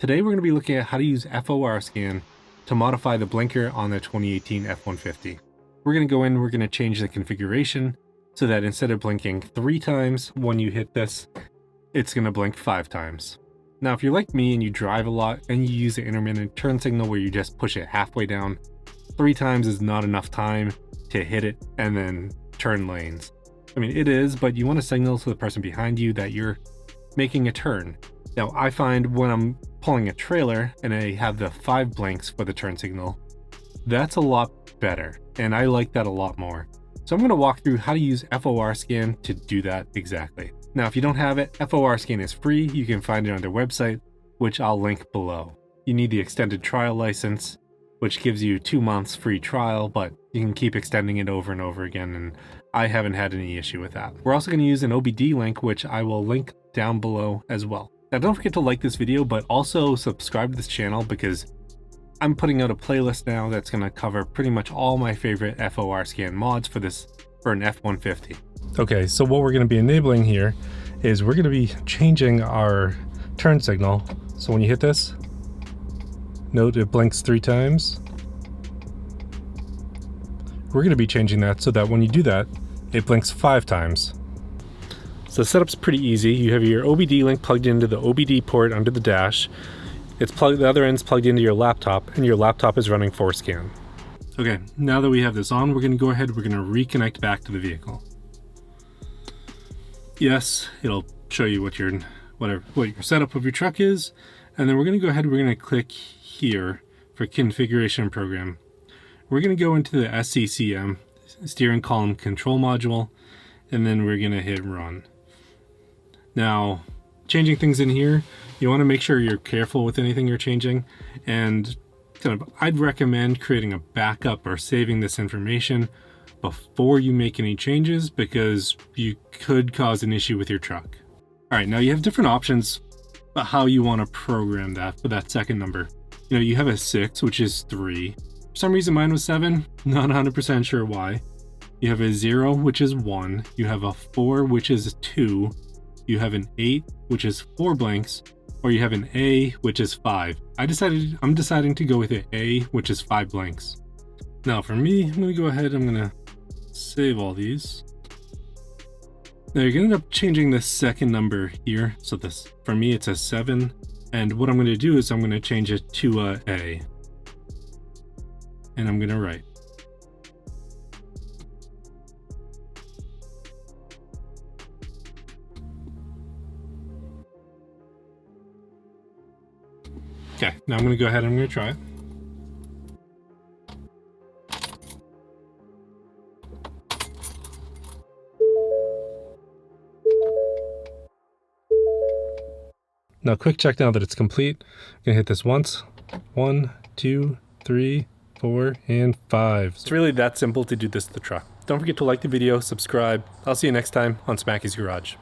Today we're going to be looking at how to use FORScan to modify the blinker on the 2018 F-150. We're going to go in, we're going to change the configuration so that instead of blinking 3 times when you hit this, it's going to blink 5 times. Now if you're like me and you drive a lot and you use the intermittent turn signal where you just push it halfway down, 3 times is not enough time to hit it and then turn lanes. I mean, it is, but you want to signal to the person behind you that you're making a turn. Now I find when I'm pulling a trailer and I have the 5 blinks for the turn signal, that's a lot better and I like that a lot more. So I'm going to walk through how to use FORScan to do that exactly. Now if you don't have it, FORScan is free. You can find it on their website, which I'll link below. You need the extended trial license, which gives you 2 months free trial, but you can keep extending it over and over again, and I haven't had any issue with that. We're also going to use an OBD link, which I will link down below as well. Now don't forget to like this video, but also subscribe to this channel because I'm putting out a playlist now that's going to cover pretty much all my favorite FORScan mods for an F-150. Okay, so what we're going to be enabling here is we're going to be changing our turn signal. So when you hit this, note it blinks 3 times. We're going to be changing that so that when you do that, it blinks 5 times. So the setup's pretty easy. You have your OBD link plugged into the OBD port under the dash. The other end's plugged into your laptop, and your laptop is running FORScan. Okay, now that we have this on, we're going to go ahead, we're going to reconnect back to the vehicle. Yes, it'll show you what your setup of your truck is, and then we're going to go ahead, we're going to click here for configuration program. We're going to go into the SCCM, steering column control module, and then we're going to hit run. Now, changing things in here, you want to make sure you're careful with anything you're changing, and I'd recommend creating a backup or saving this information before you make any changes because you could cause an issue with your truck. All right, now you have different options about how you want to program that for that second number. You know, you have a 6, which is 3. For some reason mine was 7, not 100% sure why. You have a 0, which is 1. You have a 4, which is 2. You have an 8, which is 4 blinks, or you have an A, which is 5. I'm deciding to go with an A, which is 5 blinks. Now for me, I'm going to go ahead, I'm going to save all these. Now you're going to end up changing the second number here. So this, for me, it's a 7. And what I'm going to do is I'm going to change it to a A. And I'm going to write. Okay, now I'm going to go ahead and I'm going to try it. Now quick check now that it's complete. I'm going to hit this once. 1, 2, 3, 4, and 5. It's really that simple to do this to the truck. Don't forget to like the video, subscribe. I'll see you next time on Smacky's Garage.